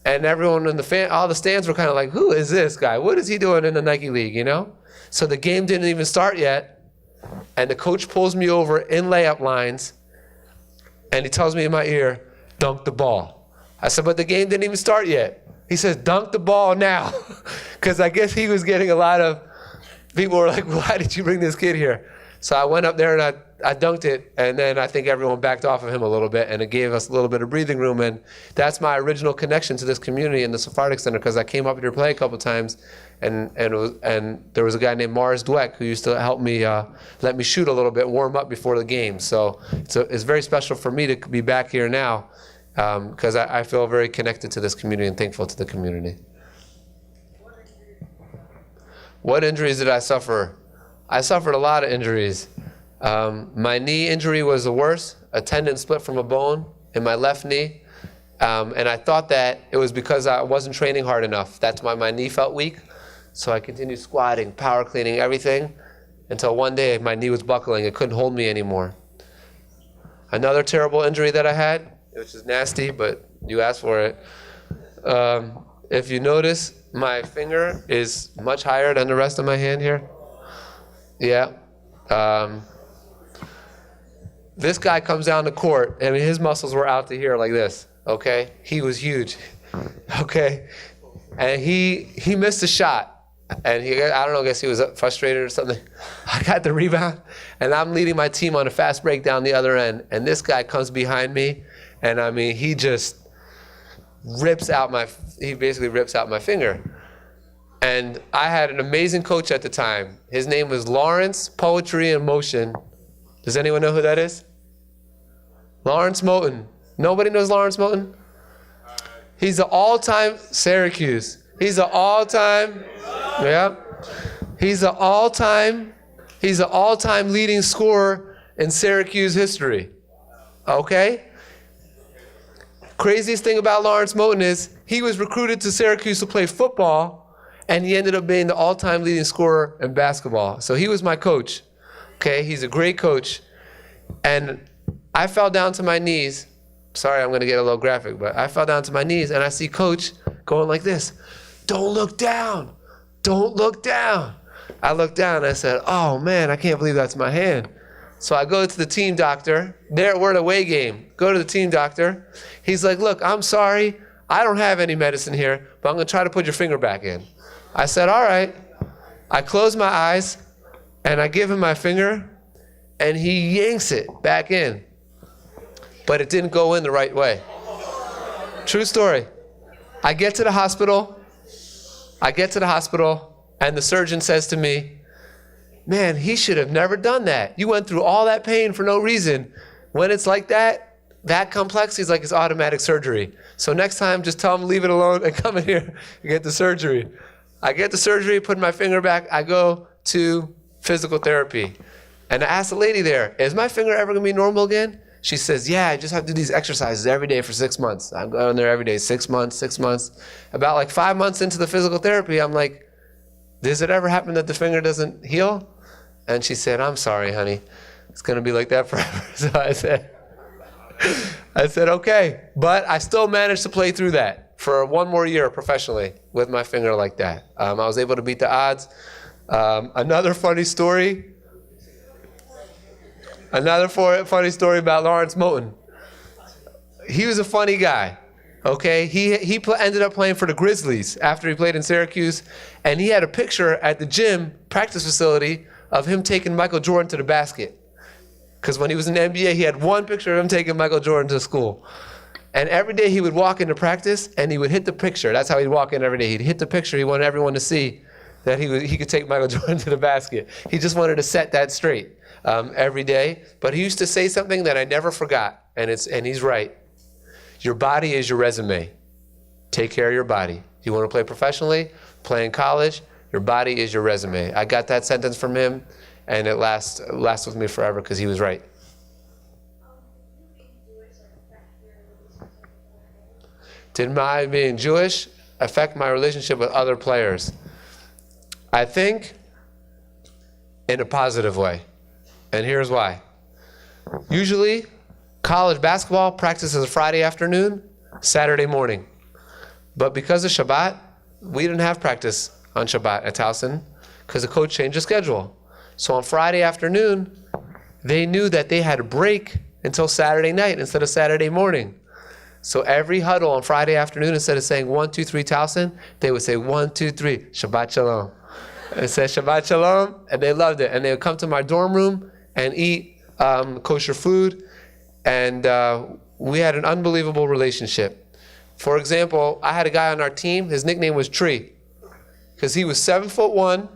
And everyone in all the stands were kind of like, who is this guy? What is he doing in the Nike League, you know? So the game didn't even start yet, and the coach pulls me over in layup lines, and he tells me in my ear, dunk the ball. I said, but the game didn't even start yet. He says, dunk the ball now. Because I guess he was getting a lot of, people were like, why did you bring this kid here? So I went up there and I dunked it, and then I think everyone backed off of him a little bit, and it gave us a little bit of breathing room. And that's my original connection to this community in the Sephardic Center, because I came up here to play a couple times, and there was a guy named Mars Dweck who used to help me, let me shoot a little bit, warm up before the game. So it's very special for me to be back here now, because I feel very connected to this community and thankful to the community. What injuries did I suffer? I suffered a lot of injuries. My knee injury was the worst. A tendon split from a bone in my left knee. And I thought that it was because I wasn't training hard enough. That's why my knee felt weak. So I continued squatting, power cleaning, everything, until one day my knee was buckling. It couldn't hold me anymore. Another terrible injury that I had, which is nasty, but you asked for it. If you notice, my finger is much higher than the rest of my hand here. Yeah. This guy comes down the court, and his muscles were out to here like this, okay? He was huge, okay? And he missed a shot. And I don't know, I guess he was frustrated or something. I got the rebound, and I'm leading my team on a fast break down the other end. And this guy comes behind me, and I mean, he just basically rips out my finger. And I had an amazing coach at the time. His name was Lawrence Poetry in Motion. Does anyone know who that is? Lawrence Moten. Nobody knows Lawrence Moten? He's an all-time Syracuse. He's an all-time, yeah. He's an all-time leading scorer in Syracuse history. Okay? Craziest thing about Lawrence Moten is he was recruited to Syracuse to play football, and he ended up being the all-time leading scorer in basketball. So he was my coach. Okay, he's a great coach. And I fell down to my knees. Sorry, I'm going to get a little graphic, but I fell down to my knees, and I see Coach going like this. Don't look down. Don't look down. I looked down, and I said, oh, man, I can't believe that's my hand. So I go to the team doctor. We're at a away game. Go to the team doctor. He's like, look, I'm sorry. I don't have any medicine here, but I'm going to try to put your finger back in. I said, all right. I close my eyes, and I give him my finger, and he yanks it back in. But it didn't go in the right way. True story. I get to the hospital, and the surgeon says to me, man, he should have never done that. You went through all that pain for no reason. When it's like that complex, he's like, it's automatic surgery. So next time, just tell him to leave it alone and come in here and get the surgery. I get the surgery, put my finger back, I go to physical therapy. And I asked the lady there, is my finger ever gonna be normal again? She says, yeah, I just have to do these exercises every day for 6 months. I'm going there every day, 6 months. About like 5 months into the physical therapy, I'm like, does it ever happen that the finger doesn't heal? And she said, I'm sorry, honey. It's gonna be like that forever. So I said, okay. But I still managed to play through that for one more year professionally with my finger like that. I was able to beat the odds. Another funny story about Lawrence Moten. He was a funny guy. Okay, he ended up playing for the Grizzlies after he played in Syracuse, and he had a picture at the gym practice facility of him taking Michael Jordan to the basket. Because when he was in the NBA, he had one picture of him taking Michael Jordan to school. And every day he would walk into practice and he would hit the picture. That's how he'd walk in every day. He'd hit the picture. He wanted everyone to see that he could take Michael Jordan to the basket. He just wanted to set that straight every day. But he used to say something that I never forgot, and he's right. Your body is your resume. Take care of your body. You want to play professionally, play in college, your body is your resume. I got that sentence from him, and it lasts with me forever because he was right. Did my being Jewish affect my relationship with other players? I think in a positive way. And here's why. Usually, college basketball practice is a Friday afternoon, Saturday morning. But because of Shabbat, we didn't have practice on Shabbat at Towson because the coach changed the schedule. So on Friday afternoon, they knew that they had a break until Saturday night instead of Saturday morning. So every huddle on Friday afternoon, instead of saying 1, 2, 3 Towson, they would say 1, 2, 3 Shabbat Shalom. It said Shabbat Shalom, and they loved it. And they would come to my dorm room and eat kosher food, and we had an unbelievable relationship. For example, I had a guy on our team, his nickname was Tree, because he was 7'1",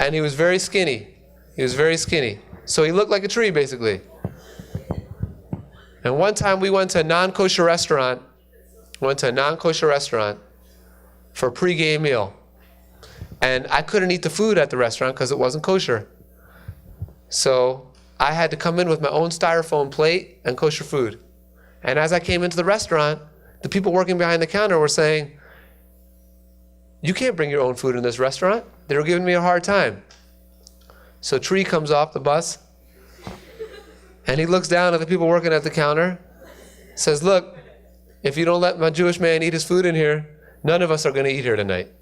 and he was very skinny. So he looked like a tree, basically. And one time we went to a non-kosher restaurant for a pre-game meal. And I couldn't eat the food at the restaurant because it wasn't kosher. So I had to come in with my own styrofoam plate and kosher food. And as I came into the restaurant, the people working behind the counter were saying, "You can't bring your own food in this restaurant." They were giving me a hard time. So Tree comes off the bus, and he looks down at the people working at the counter, says, "Look, if you don't let my Jewish man eat his food in here, none of us are going to eat here tonight.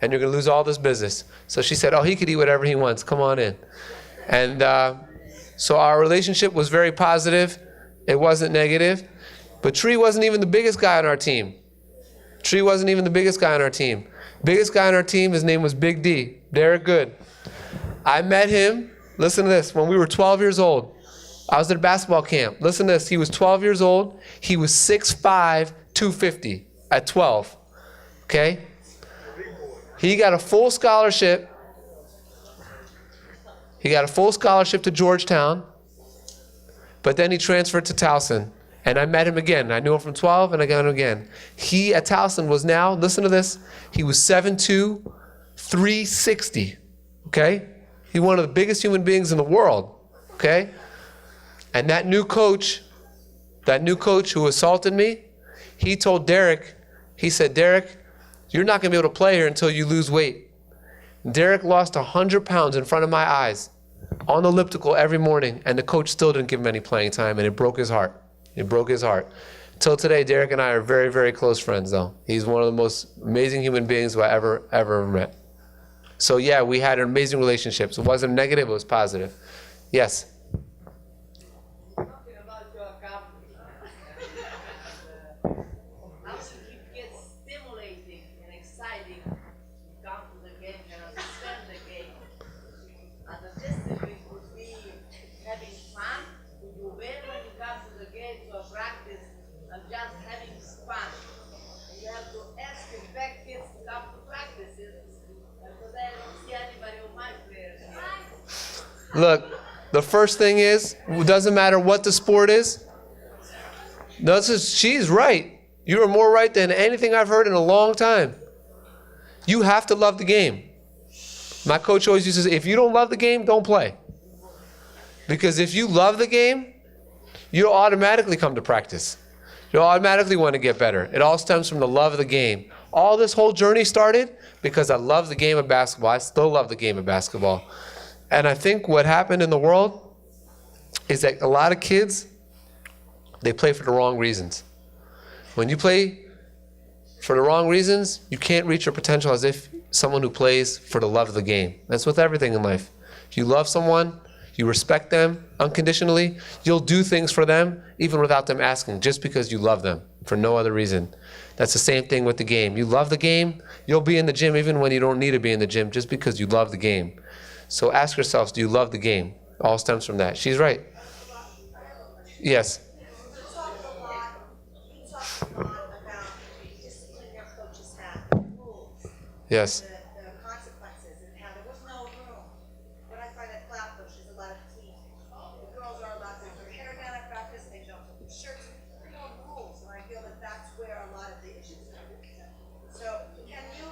And you're going to lose all this business." So she said, "Oh, he could eat whatever he wants. Come on in." And so our relationship was very positive. It wasn't negative. But Tree wasn't even the biggest guy on our team. Biggest guy on our team, his name was Big D, Derek Good. I met him, listen to this, when we were 12 years old. I was at a basketball camp. Listen to this, he was 12 years old. He was 6'5", 250 at 12. Okay? He got a full scholarship. To Georgetown, but then he transferred to Towson. And I met him again. I knew him from 12, and I got him again. He at Towson was now, listen to this, he was 7'2", 360. Okay? He's one of the biggest human beings in the world. Okay? And that new coach who assaulted me, he told Derek, he said, "Derek, you're not going to be able to play here until you lose weight." Derek lost 100 pounds in front of my eyes on the elliptical every morning, and the coach still didn't give him any playing time, and it broke his heart. Till today, Derek and I are very, very close friends, though. He's one of the most amazing human beings who I ever met. So yeah, we had an amazing relationship. So it wasn't negative, it was positive. Yes? Talking about your company, how should you get stimulating and exciting to come to the game and understand the game? And the discipline would be having fun. You win when you come to the game to a practice and just having fun. And you have to ask and beg kids to come to practices because I don't see anybody on my players here. Look, the first thing is, it doesn't matter what the sport is. She's right. You are more right than anything I've heard in a long time. You have to love the game. My coach always used to say, if you don't love the game, don't play. Because if you love the game, you'll automatically come to practice. You'll automatically want to get better. It all stems from the love of the game. All this whole journey started because I love the game of basketball. I still love the game of basketball. And I think what happened in the world is that a lot of kids, they play for the wrong reasons. When you play for the wrong reasons, you can't reach your potential as if someone who plays for the love of the game. That's with everything in life. If you love someone, you respect them unconditionally, you'll do things for them even without them asking, just because you love them for no other reason. That's the same thing with the game. You love the game, you'll be in the gym even when you don't need to be in the gym, just because you love the game. So ask yourselves, do you love the game? All stems from that. She's right. Yes. You talk a lot about discipline your coaches have, the rules, Yes. the consequences, and how there was no room. But I find at Flatbush, there's a lot of teams. The girls are allowed to put their hair down at practice, they don't put their shirts, there are no rules, and I feel that that's where a lot of the issues are. So, can you,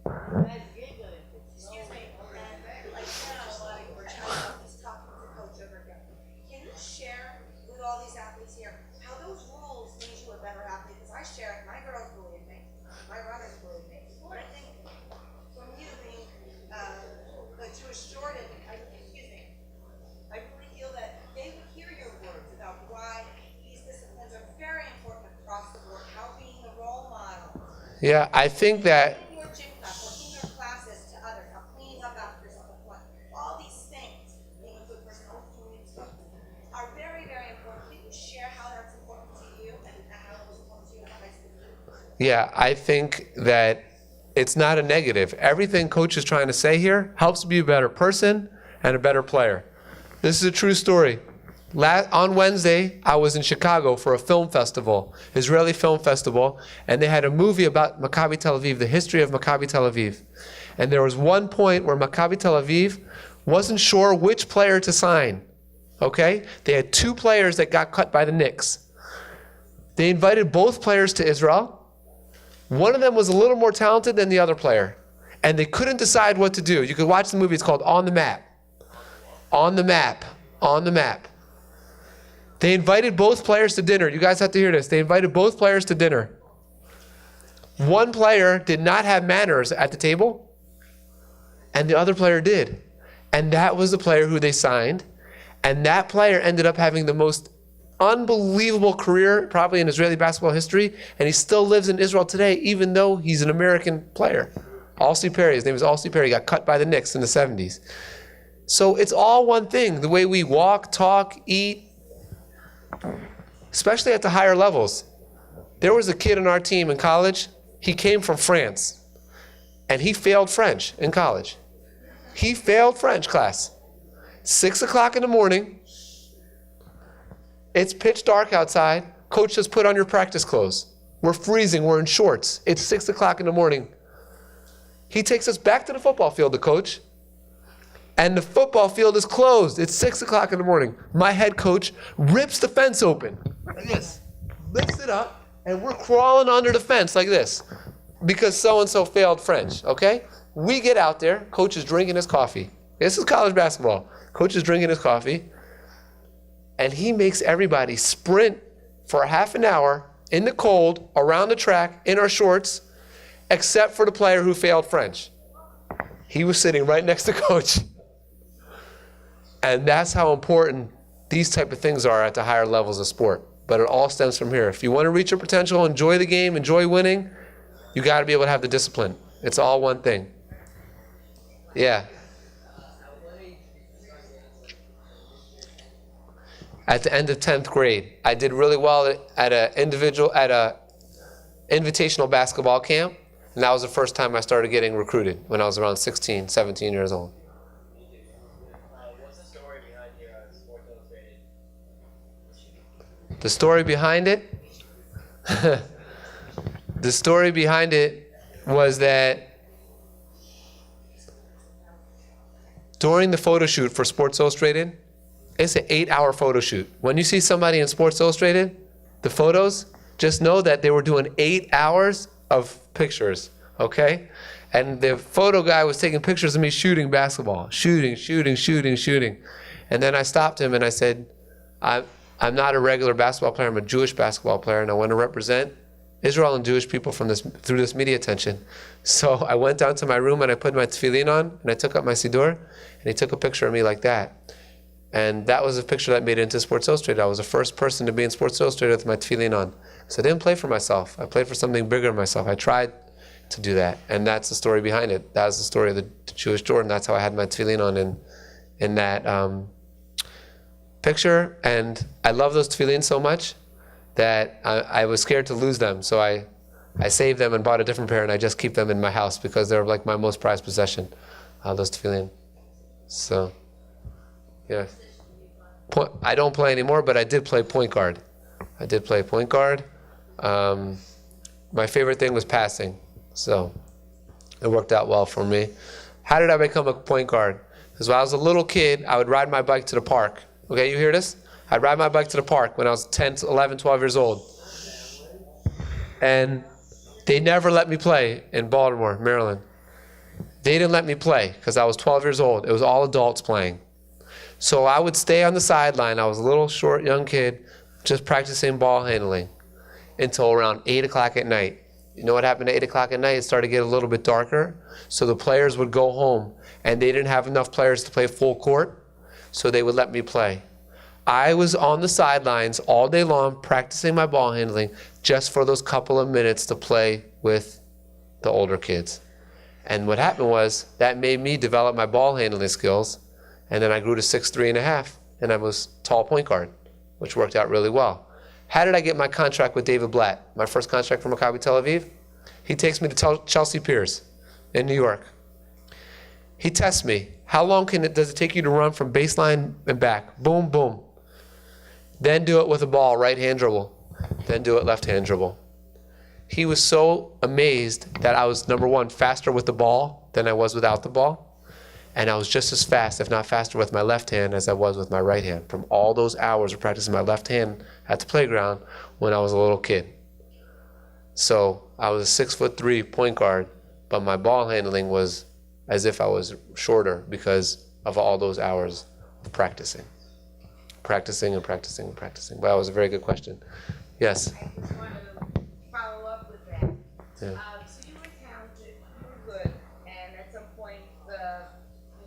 Guys giggling. excuse me, and like now, we're trying to, he's talking to coach over here. Can you share with all these athletes here, how those rules made you a better athlete? Because I share it, my girls bullied me, my runners bullied me. But I think from you being, the Jewish Jordan, excuse me, I really feel that they would hear your words about why these disciplines are very important across the board, how being a role model, Yeah, I think that in your gym class, or in your classes to others, how cleaning up after yourself, all these things, being a good person, always doing stuff, are very, very important. Can you share how that's important to you and how it was important to you in high school? Yeah, I think that it's not a negative. Everything coach is trying to say here helps you be a better person and a better player. This is a true story. On Wednesday, I was in Chicago for a film festival, Israeli film festival, and they had a movie about Maccabi Tel Aviv, the history of Maccabi Tel Aviv. And there was one point where Maccabi Tel Aviv wasn't sure which player to sign. Okay? They had two players that got cut by the Knicks. They invited both players to Israel. One of them was a little more talented than the other player. And they couldn't decide what to do. You could watch the movie. It's called On the Map. On the Map. On the Map. They invited both players to dinner. You guys have to hear this. They invited both players to dinner. One player did not have manners at the table, and the other player did. And that was the player who they signed. And that player ended up having the most unbelievable career probably in Israeli basketball history, and he still lives in Israel today, even though he's an American player. Alcy Perry, his name is Alcy Perry, got cut by the Knicks in the 70s. So it's all one thing, the way we walk, talk, eat, especially at the higher levels. There was a kid on our team in college, he came from France, and he failed French in college. He failed French class. 6 o'clock in the morning, it's pitch dark outside, coach says put on your practice clothes. We're freezing, we're in shorts. It's 6 o'clock in the morning. He takes us back to the football field, the coach, and the football field is closed. It's 6 o'clock in the morning. My head coach rips the fence open, like this, lifts it up, and we're crawling under the fence like this, because so-and-so failed French, okay? We get out there, coach is drinking his coffee. This is college basketball. Coach is drinking his coffee, and he makes everybody sprint for a half an hour in the cold, around the track, in our shorts, except for the player who failed French. He was sitting right next to coach. And that's how important these type of things are at the higher levels of sport. But it all stems from here. If you want to reach your potential, enjoy the game, enjoy winning, you got to be able to have the discipline. It's all one thing. Yeah. At the end of 10th grade, I did really well at a invitational basketball camp, and that was the first time I started getting recruited when I was around 16, 17 years old. What's the story behind your Sports Illustrated? The story behind it? The story behind it was that during the photo shoot for Sports Illustrated, it's an 8-hour photo shoot. When you see somebody in Sports Illustrated, the photos, just know that they were doing 8 hours of pictures, okay? And the photo guy was taking pictures of me shooting basketball, shooting. And then I stopped him and I said, I'm not a regular basketball player, I'm a Jewish basketball player, and I want to represent Israel and Jewish people through this media attention. So I went down to my room and I put my tefillin on and I took up my siddur and he took a picture of me like that. And that was a picture that made it into Sports Illustrated. I was the first person to be in Sports Illustrated with my tefillin on. So I didn't play for myself. I played for something bigger than myself. I tried to do that. And that's the story behind it. That was the story of the Jewish Jordan. That's how I had my tefillin on in that picture. And I love those tefillin so much that I was scared to lose them. So I saved them and bought a different pair, and I just keep them in my house because they're like my most prized possession, those tefillin. So, yeah. I don't play anymore, but I did play point guard. My favorite thing was passing, so it worked out well for me. How did I become a point guard? Because when I was a little kid, I would ride my bike to the park. Okay, you hear this? I'd ride my bike to the park when I was 10, 11, 12 years old. And they never let me play in Baltimore, Maryland. They didn't let me play because I was 12 years old. It was all adults playing. So I would stay on the sideline. I was a little short, young kid, just practicing ball handling until around 8 o'clock at night. You know what happened at 8 o'clock at night? It started to get a little bit darker. So the players would go home, and they didn't have enough players to play full court, so they would let me play. I was on the sidelines all day long practicing my ball handling just for those couple of minutes to play with the older kids. And what happened was that made me develop my ball handling skills, and then I grew to 6'3.5", and I was tall point guard, which worked out really well. How did I get my contract with David Blatt, my first contract from Maccabi Tel Aviv? He takes me to Chelsea Piers in New York. He tests me. How long does it take you to run from baseline and back? Boom, boom. Then do it with a ball, right hand dribble. Then do it left hand dribble. He was so amazed that I was, number one, faster with the ball than I was without the ball. And I was just as fast, if not faster, with my left hand as I was with my right hand from all those hours of practicing my left hand at the playground when I was a little kid. So I was a 6'3" point guard, but my ball handling was as if I was shorter because of all those hours of practicing. Practicing. But that was a very good question. Yes? I just wanted to follow up with that. Yeah. So you were talented, you were good, and at some point you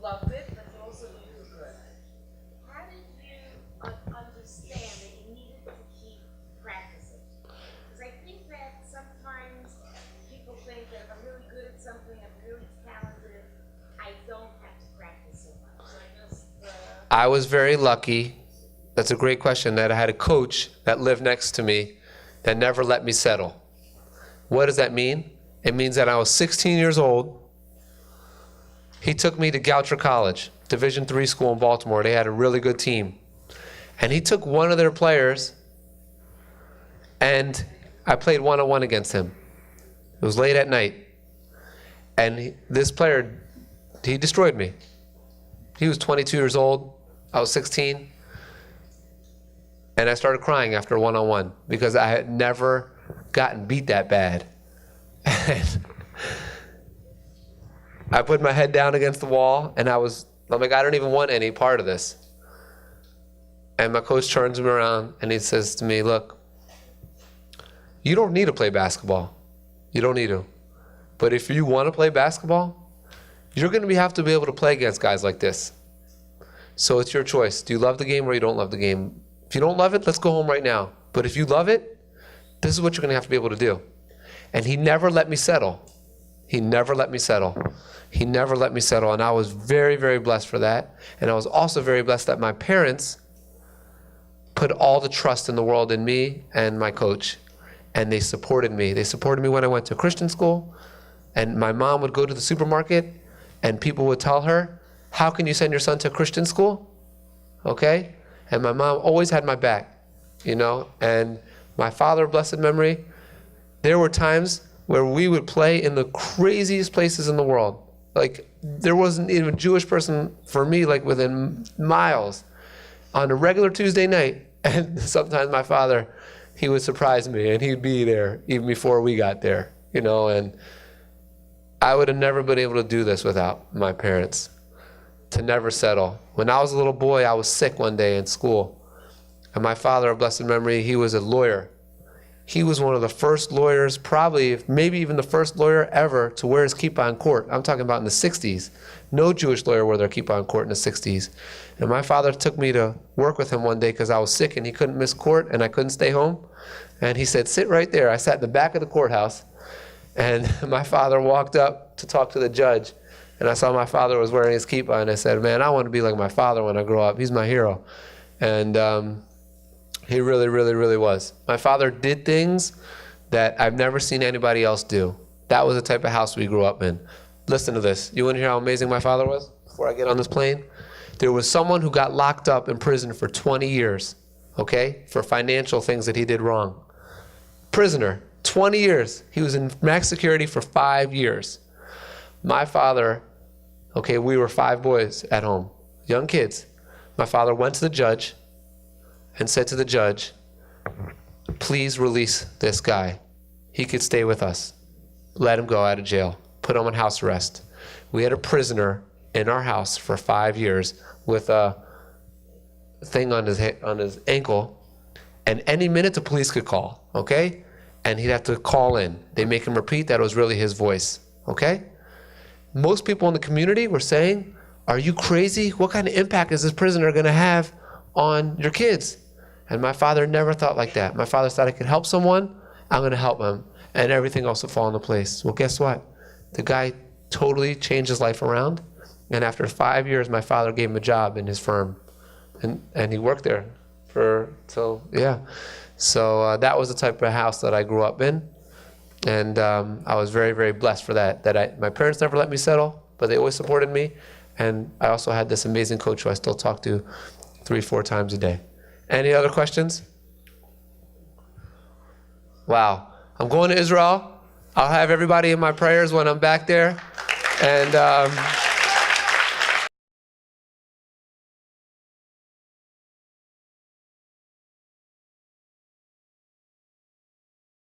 loved it, but you also knew you were good. How did you understand that you needed to keep practicing? Because I think that sometimes people think that if I'm really good at something, I'm really talented, I don't have to practice so much. So I was very lucky. That's a great question, that I had a coach that lived next to me that never let me settle. What does that mean? It means that I was 16 years old. He took me to Goucher College, Division III school in Baltimore. They had a really good team. And he took one of their players, and I played one-on-one against him. It was late at night. And this player, he destroyed me. He was 22 years old. I was 16. And I started crying after a one-on-one because I had never gotten beat that bad. And I put my head down against the wall, and I'm like, I don't even want any part of this. And my coach turns me around, and he says to me, look, you don't need to play basketball. You don't need to. But if you want to play basketball, you're going to have to be able to play against guys like this. So it's your choice. Do you love the game or you don't love the game? If you don't love it, let's go home right now. But if you love it, this is what you're going to have to be able to do. And he never let me settle. And I was very, very blessed for that. And I was also very blessed that my parents put all the trust in the world in me and my coach. And they supported me. They supported me when I went to Christian school. And my mom would go to the supermarket, and people would tell her, how can you send your son to Christian school? Okay? And my mom always had my back, and my father, blessed memory, there were times where we would play in the craziest places in the world. Like, there wasn't even a Jewish person for me, like within miles, on a regular Tuesday night. And sometimes my father, he would surprise me, and he'd be there even before we got there, and I would have never been able to do this without my parents. To never settle. When I was a little boy, I was sick one day in school. And my father, of blessed memory, he was a lawyer. He was one of the first lawyers, probably maybe even the first lawyer ever to wear his kippah in court. I'm talking about in the 60s. No Jewish lawyer wore their kippah in court in the 60s. And my father took me to work with him one day because I was sick and he couldn't miss court and I couldn't stay home. And he said, sit right there. I sat in the back of the courthouse, and my father walked up to talk to the judge. And I saw my father was wearing his kippah, and I said, man, I want to be like my father when I grow up. He's my hero. And he really, really, really was. My father did things that I've never seen anybody else do. That was the type of house we grew up in. Listen to this. You want to hear how amazing my father was before I get on this plane? There was someone who got locked up in prison for 20 years, okay, for financial things that he did wrong. Prisoner, 20 years. He was in max security for 5 years. My father, okay, we were 5 boys at home, young kids. My father went to the judge and said to the judge, please release this guy. He could stay with us. Let him go out of jail. Put him on house arrest. We had a prisoner in our house for 5 years with a thing on his ankle, and any minute the police could call, okay? And he'd have to call in. They make him repeat that it was really his voice, okay? Most people in the community were saying, are you crazy? What kind of impact is this prisoner gonna have on your kids? And my father never thought like that. My father thought I could help someone, I'm gonna help him, and everything else will fall into place. Well, guess what? The guy totally changed his life around, and after 5 years, my father gave him a job in his firm, and he worked there So that was the type of house that I grew up in, and I was very, very blessed for that. My parents never let me settle, but they always supported me, and I also had this amazing coach who I still talk to 3-4 times a day. Any other questions? Wow. I'm going to Israel. I'll have everybody in my prayers when I'm back there, and